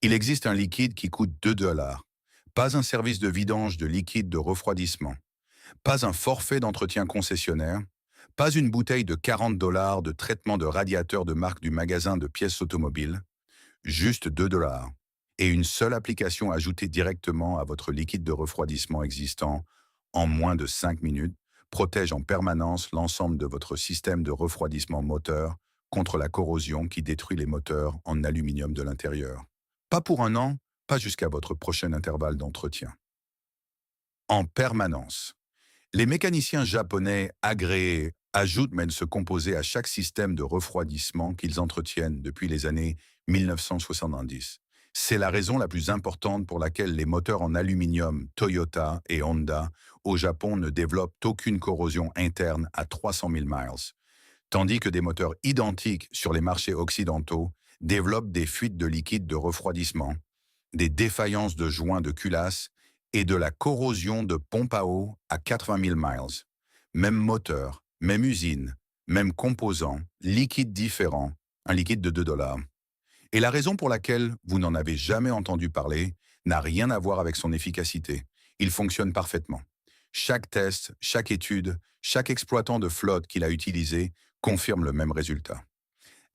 Il existe un liquide qui coûte 2 dollars. Pas un service de vidange de liquide de refroidissement. Pas un forfait d'entretien concessionnaire. Pas une bouteille de 40 dollars de traitement de radiateur de marque du magasin de pièces automobiles. Juste 2 dollars. Et une seule application ajoutée directement à votre liquide de refroidissement existant en moins de 5 minutes protège en permanence l'ensemble de votre système de refroidissement moteur contre la corrosion qui détruit les moteurs en aluminium de l'intérieur. Pas pour un an, pas jusqu'à votre prochain intervalle d'entretien. En permanence. Les mécaniciens japonais agréés ajoutent même ce composé à chaque système de refroidissement qu'ils entretiennent depuis les années 1970. C'est la raison la plus importante pour laquelle les moteurs en aluminium Toyota et Honda au Japon ne développent aucune corrosion interne à 300 000 miles, tandis que des moteurs identiques sur les marchés occidentaux développent des fuites de liquide de refroidissement, des défaillances de joints de culasse et de la corrosion de pompe à eau à 80 000 miles. Même moteur, même usine, même composant, liquide différent, un liquide de 2 dollars. Et la raison pour laquelle vous n'en avez jamais entendu parler n'a rien à voir avec son efficacité. Il fonctionne parfaitement. Chaque test, chaque étude, chaque exploitant de flotte qu'il a utilisé confirme le même résultat.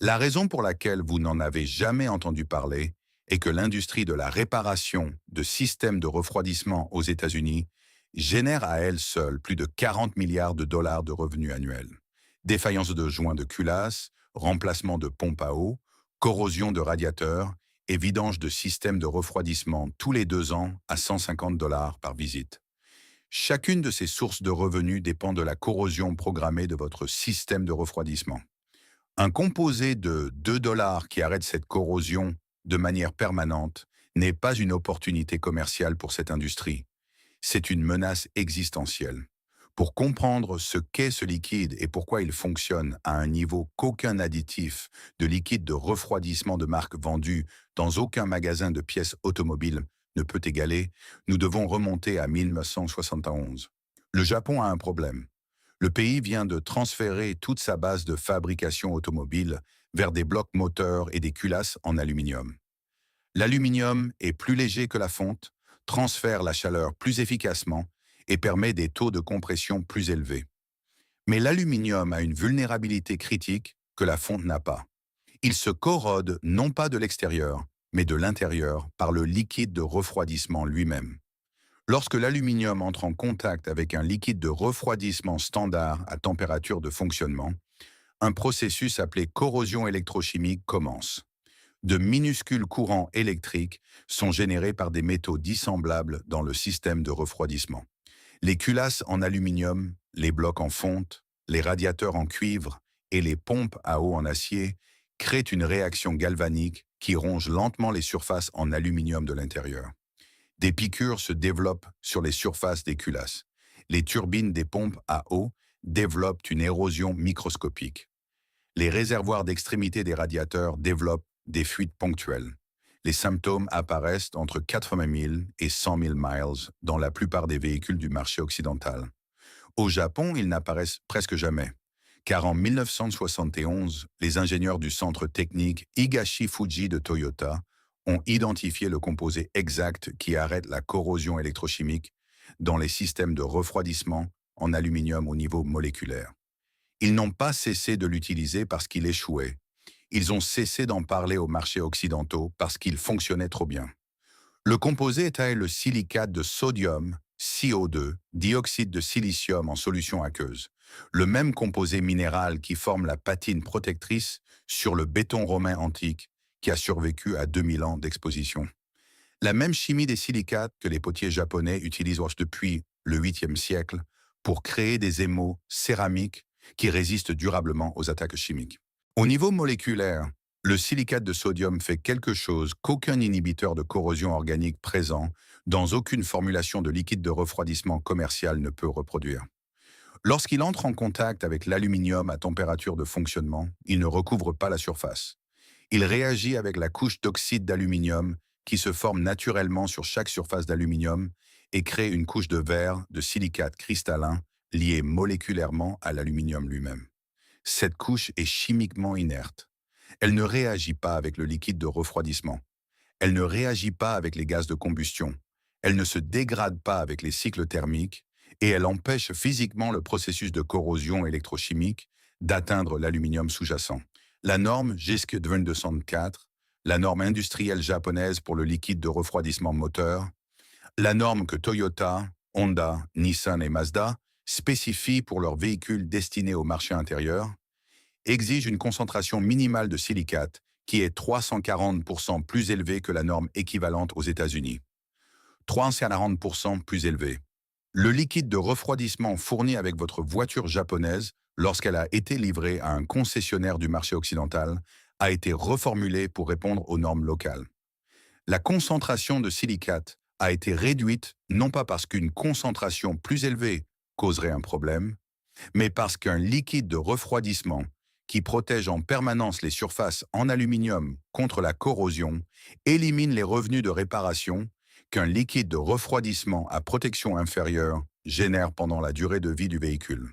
La raison pour laquelle vous n'en avez jamais entendu parler est que l'industrie de la réparation de systèmes de refroidissement aux États-Unis génère à elle seule plus de 40 milliards de dollars de revenus annuels. Défaillance de joints de culasse, remplacement de pompes à eau, corrosion de radiateurs et vidange de systèmes de refroidissement tous les 2 ans à 150 dollars par visite. Chacune de ces sources de revenus dépend de la corrosion programmée de votre système de refroidissement. Un composé de 2 dollars qui arrête cette corrosion de manière permanente n'est pas une opportunité commerciale pour cette industrie. C'est une menace existentielle. Pour comprendre ce qu'est ce liquide et pourquoi il fonctionne à un niveau qu'aucun additif de liquide de refroidissement de marque vendu dans aucun magasin de pièces automobiles ne peut égaler, nous devons remonter à 1971. Le Japon a un problème. Le pays vient de transférer toute sa base de fabrication automobile vers des blocs moteurs et des culasses en aluminium. L'aluminium est plus léger que la fonte, transfère la chaleur plus efficacement et permet des taux de compression plus élevés. Mais l'aluminium a une vulnérabilité critique que la fonte n'a pas. Il se corrode non pas de l'extérieur, mais de l'intérieur par le liquide de refroidissement lui-même. Lorsque l'aluminium entre en contact avec un liquide de refroidissement standard à température de fonctionnement, un processus appelé corrosion électrochimique commence. De minuscules courants électriques sont générés par des métaux dissemblables dans le système de refroidissement. Les culasses en aluminium, les blocs en fonte, les radiateurs en cuivre et les pompes à eau en acier créent une réaction galvanique qui ronge lentement les surfaces en aluminium de l'intérieur. Des piqûres se développent sur les surfaces des culasses. Les turbines des pompes à eau développent une érosion microscopique. Les réservoirs d'extrémité des radiateurs développent des fuites ponctuelles. Les symptômes apparaissent entre 80 000 et 100 000 miles dans la plupart des véhicules du marché occidental. Au Japon, ils n'apparaissent presque jamais, car en 1971, les ingénieurs du centre technique Higashi Fuji de Toyota ont identifié le composé exact qui arrête la corrosion électrochimique dans les systèmes de refroidissement en aluminium au niveau moléculaire. Ils n'ont pas cessé de l'utiliser parce qu'il échouait. Ils ont cessé d'en parler aux marchés occidentaux parce qu'il fonctionnait trop bien. Le composé était le silicate de sodium, CO2, dioxyde de silicium en solution aqueuse, le même composé minéral qui forme la patine protectrice sur le béton romain antique qui a survécu à 2000 ans d'exposition. La même chimie des silicates que les potiers japonais utilisent depuis le 8e siècle pour créer des émaux céramiques qui résistent durablement aux attaques chimiques. Au niveau moléculaire, le silicate de sodium fait quelque chose qu'aucun inhibiteur de corrosion organique présent dans aucune formulation de liquide de refroidissement commercial ne peut reproduire. Lorsqu'il entre en contact avec l'aluminium à température de fonctionnement, il ne recouvre pas la surface. Il réagit avec la couche d'oxyde d'aluminium qui se forme naturellement sur chaque surface d'aluminium et crée une couche de verre de silicate cristallin liée moléculairement à l'aluminium lui-même. Cette couche est chimiquement inerte. Elle ne réagit pas avec le liquide de refroidissement. Elle ne réagit pas avec les gaz de combustion. Elle ne se dégrade pas avec les cycles thermiques et elle empêche physiquement le processus de corrosion électrochimique d'atteindre l'aluminium sous-jacent. La norme JISC 2204, la norme industrielle japonaise pour le liquide de refroidissement moteur, la norme que Toyota, Honda, Nissan et Mazda spécifient pour leurs véhicules destinés au marché intérieur, exige une concentration minimale de silicate qui est 340% plus élevée que la norme équivalente aux États-Unis. 340% plus élevée. Le liquide de refroidissement fourni avec votre voiture japonaise lorsqu'elle a été livrée à un concessionnaire du marché occidental a été reformulé pour répondre aux normes locales. La concentration de silicate a été réduite non pas parce qu'une concentration plus élevée causerait un problème, mais parce qu'un liquide de refroidissement qui protège en permanence les surfaces en aluminium contre la corrosion élimine les revenus de réparation qu'un liquide de refroidissement à protection inférieure génère pendant la durée de vie du véhicule.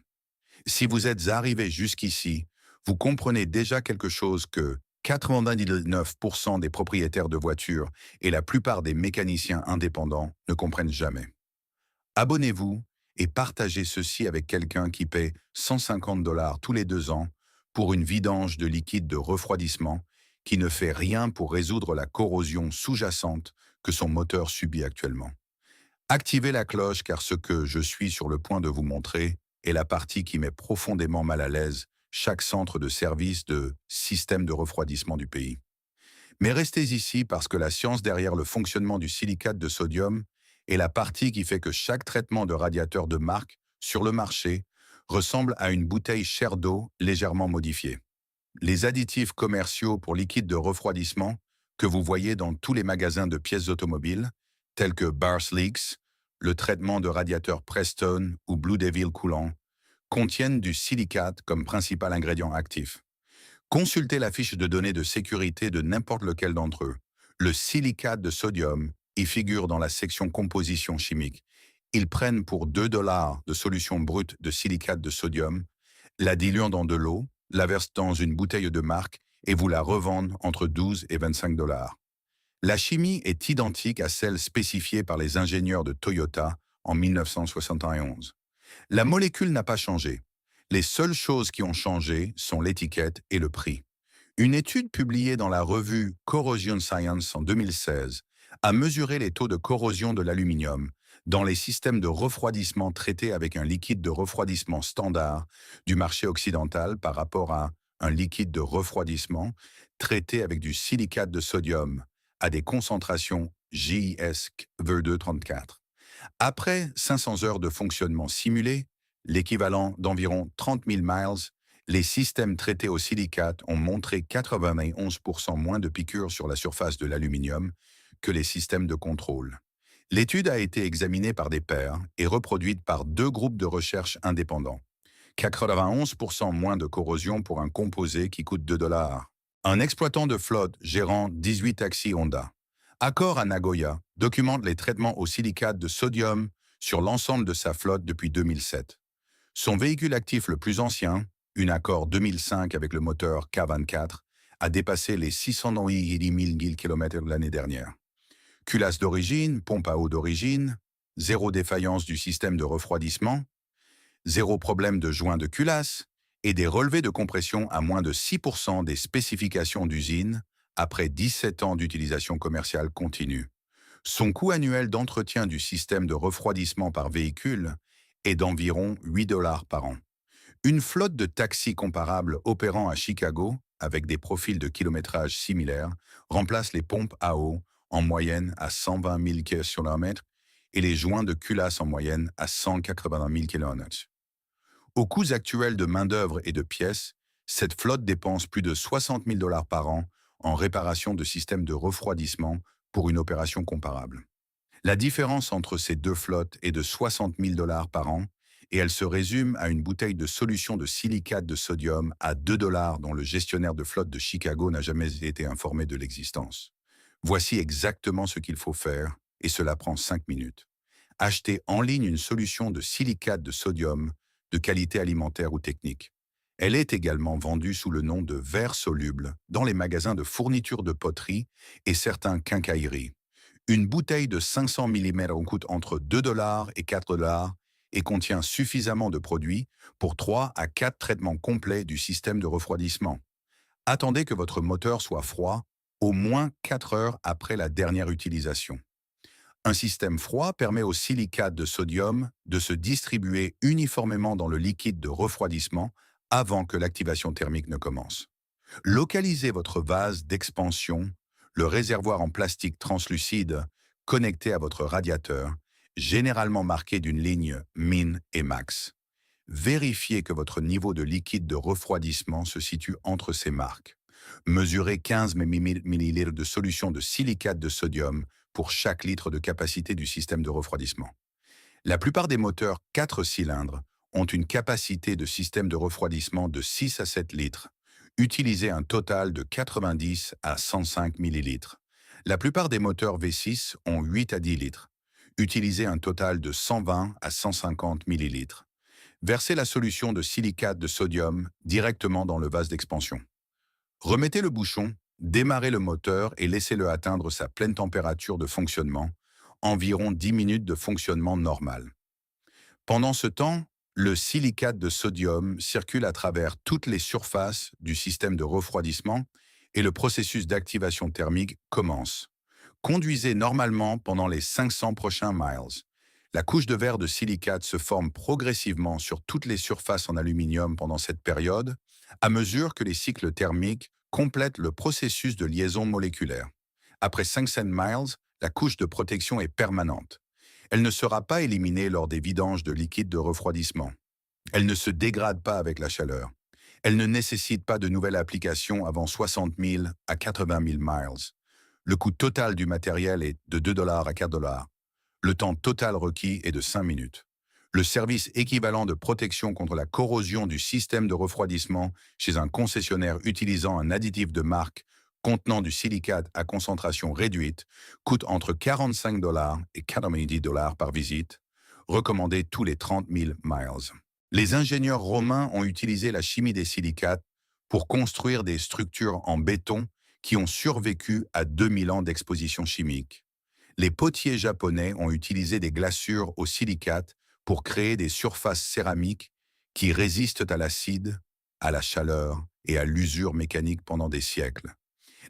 Si vous êtes arrivé jusqu'ici, vous comprenez déjà quelque chose que 99% des propriétaires de voitures et la plupart des mécaniciens indépendants ne comprennent jamais. Abonnez-vous et partagez ceci avec quelqu'un qui paie 150 dollars tous les 2 ans pour une vidange de liquide de refroidissement qui ne fait rien pour résoudre la corrosion sous-jacente que son moteur subit actuellement. Activez la cloche car ce que je suis sur le point de vous montrer est la partie qui met profondément mal à l'aise chaque centre de service de système de refroidissement du pays. Mais restez ici parce que la science derrière le fonctionnement du silicate de sodium est la partie qui fait que chaque traitement de radiateur de marque sur le marché ressemble à une bouteille chère d'eau légèrement modifiée. Les additifs commerciaux pour liquide de refroidissement que vous voyez dans tous les magasins de pièces automobiles, tels que Bars Leaks, le traitement de radiateur Preston ou Blue Devil coulant, contiennent du silicate comme principal ingrédient actif. Consultez la fiche de données de sécurité de n'importe lequel d'entre eux. Le silicate de sodium y figure dans la section composition chimique. Ils prennent pour 2 dollars de solution brute de silicate de sodium, la diluent dans de l'eau, la versent dans une bouteille de marque et vous la revendent entre 12 et 25 dollars. La chimie est identique à celle spécifiée par les ingénieurs de Toyota en 1971. La molécule n'a pas changé. Les seules choses qui ont changé sont l'étiquette et le prix. Une étude publiée dans la revue Corrosion Science en 2016 a mesuré les taux de corrosion de l'aluminium dans les systèmes de refroidissement traités avec un liquide de refroidissement standard du marché occidental par rapport à un liquide de refroidissement traité avec du silicate de sodium à des concentrations JISC 2234. Après 500 heures de fonctionnement simulé, l'équivalent d'environ 30 000 miles, les systèmes traités au silicate ont montré 91% moins de piqûres sur la surface de l'aluminium que les systèmes de contrôle. L'étude a été examinée par des pairs et reproduite par 2 groupes de recherche indépendants. 91% moins de corrosion pour un composé qui coûte 2 dollars. Un exploitant de flotte gérant 18 taxis Honda. Accor à Nagoya documente les traitements au silicate de sodium sur l'ensemble de sa flotte depuis 2007. Son véhicule actif le plus ancien, une Accord 2005 avec le moteur K24, a dépassé les 610 000 km l'année dernière. Culasse d'origine, pompe à eau d'origine, zéro défaillance du système de refroidissement, zéro problème de joint de culasse et des relevés de compression à moins de 6% des spécifications d'usine après 17 ans d'utilisation commerciale continue. Son coût annuel d'entretien du système de refroidissement par véhicule est d'environ 8 dollars par an. Une flotte de taxis comparables opérant à Chicago, avec des profils de kilométrage similaires, remplace les pompes à eau en moyenne à 120 000 km et les joints de culasse en moyenne à 180 000 km. Aux coûts actuels de main-d'œuvre et de pièces, cette flotte dépense plus de 60 000 dollars par an en réparation de systèmes de refroidissement pour une opération comparable. La différence entre ces 2 flottes est de 60 000 dollars par an et elle se résume à une bouteille de solution de silicate de sodium à 2 dollars dont le gestionnaire de flotte de Chicago n'a jamais été informé de l'existence. Voici exactement ce qu'il faut faire et cela prend 5 minutes. Achetez en ligne une solution de silicate de sodium de qualité alimentaire ou technique. Elle est également vendue sous le nom de verre soluble dans les magasins de fournitures de poterie et certains quincailleries. Une bouteille de 500 mm coûte entre 2 dollars et 4 dollars et contient suffisamment de produits pour 3 à 4 traitements complets du système de refroidissement. Attendez que votre moteur soit froid au moins 4 heures après la dernière utilisation. Un système froid permet au silicate de sodium de se distribuer uniformément dans le liquide de refroidissement avant que l'activation thermique ne commence. Localisez votre vase d'expansion, le réservoir en plastique translucide connecté à votre radiateur, généralement marqué d'une ligne min et max. Vérifiez que votre niveau de liquide de refroidissement se situe entre ces marques. Mesurez 15 ml de solution de silicate de sodium pour chaque litre de capacité du système de refroidissement. La plupart des moteurs 4 cylindres ont une capacité de système de refroidissement de 6 à 7 litres. Utilisez un total de 90 à 105 millilitres. La plupart des moteurs V6 ont 8 à 10 litres. Utilisez un total de 120 à 150 millilitres. Versez la solution de silicate de sodium directement dans le vase d'expansion. Remettez le bouchon, démarrez le moteur et laissez-le atteindre sa pleine température de fonctionnement, environ 10 minutes de fonctionnement normal. Pendant ce temps, le silicate de sodium circule à travers toutes les surfaces du système de refroidissement et le processus d'activation thermique commence. Conduisez normalement pendant les 500 prochains miles. La couche de verre de silicate se forme progressivement sur toutes les surfaces en aluminium pendant cette période, à mesure que les cycles thermiques complètent le processus de liaison moléculaire. Après 500 miles, la couche de protection est permanente. Elle ne sera pas éliminée lors des vidanges de liquide de refroidissement. Elle ne se dégrade pas avec la chaleur. Elle ne nécessite pas de nouvelle application avant 60 000 à 80 000 miles. Le coût total du matériel est de 2 dollars à 4 dollars. Le temps total requis est de 5 minutes. Le service équivalent de protection contre la corrosion du système de refroidissement chez un concessionnaire utilisant un additif de marque contenant du silicate à concentration réduite coûte entre 45 dollars et 90 dollars par visite, recommandé tous les 30 000 miles. Les ingénieurs romains ont utilisé la chimie des silicates pour construire des structures en béton qui ont survécu à 2000 ans d'exposition chimique. Les potiers japonais ont utilisé des glaçures au silicate pour créer des surfaces céramiques qui résistent à l'acide, à la chaleur et à l'usure mécanique pendant des siècles.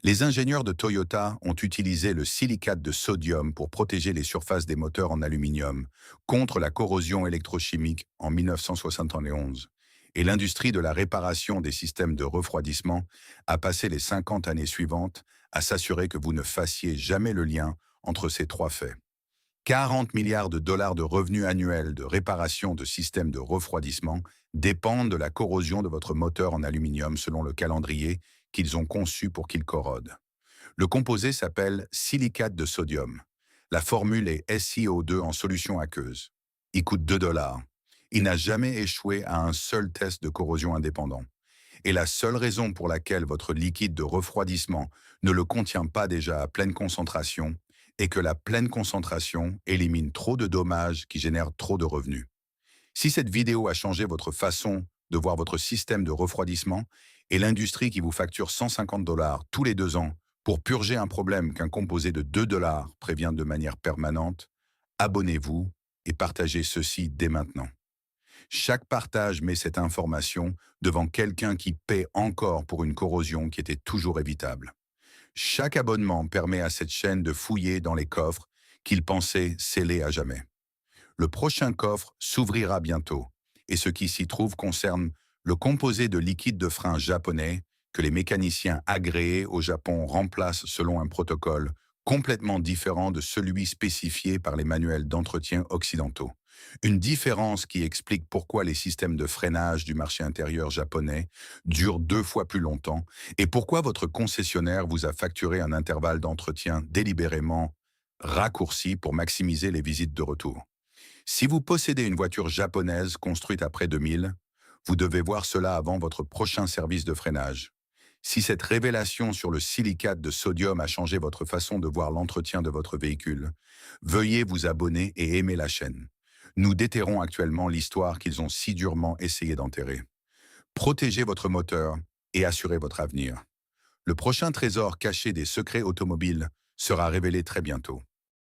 Les ingénieurs de Toyota ont utilisé le silicate de sodium pour protéger les surfaces des moteurs en aluminium contre la corrosion électrochimique en 1971. Et l'industrie de la réparation des systèmes de refroidissement a passé les 50 années suivantes à s'assurer que vous ne fassiez jamais le lien entre ces trois faits. 40 milliards de dollars de revenus annuels de réparation de systèmes de refroidissement dépendent de la corrosion de votre moteur en aluminium selon le calendrier qu'ils ont conçu pour qu'il corrode. Le composé s'appelle silicate de sodium. La formule est SiO2 en solution aqueuse. Il coûte 2 dollars. Il n'a jamais échoué à un seul test de corrosion indépendant. Et la seule raison pour laquelle votre liquide de refroidissement ne le contient pas déjà à pleine concentration est que la pleine concentration élimine trop de dommages qui génèrent trop de revenus. Si cette vidéo a changé votre façon de voir votre système de refroidissement et l'industrie qui vous facture 150 dollars tous les 2 ans pour purger un problème qu'un composé de 2 dollars prévient de manière permanente, abonnez-vous et partagez ceci dès maintenant. Chaque partage met cette information devant quelqu'un qui paie encore pour une corrosion qui était toujours évitable. Chaque abonnement permet à cette chaîne de fouiller dans les coffres qu'il pensait scellés à jamais. Le prochain coffre s'ouvrira bientôt, et ce qui s'y trouve concerne le composé de liquide de frein japonais que les mécaniciens agréés au Japon remplacent selon un protocole complètement différent de celui spécifié par les manuels d'entretien occidentaux. Une différence qui explique pourquoi les systèmes de freinage du marché intérieur japonais durent 2 fois plus longtemps et pourquoi votre concessionnaire vous a facturé un intervalle d'entretien délibérément raccourci pour maximiser les visites de retour. Si vous possédez une voiture japonaise construite après 2000, vous devez voir cela avant votre prochain service de freinage. Si cette révélation sur le silicate de sodium a changé votre façon de voir l'entretien de votre véhicule, veuillez vous abonner et aimer la chaîne. Nous déterrons actuellement l'histoire qu'ils ont si durement essayé d'enterrer. Protégez votre moteur et assurez votre avenir. Le prochain trésor caché des secrets automobiles sera révélé très bientôt.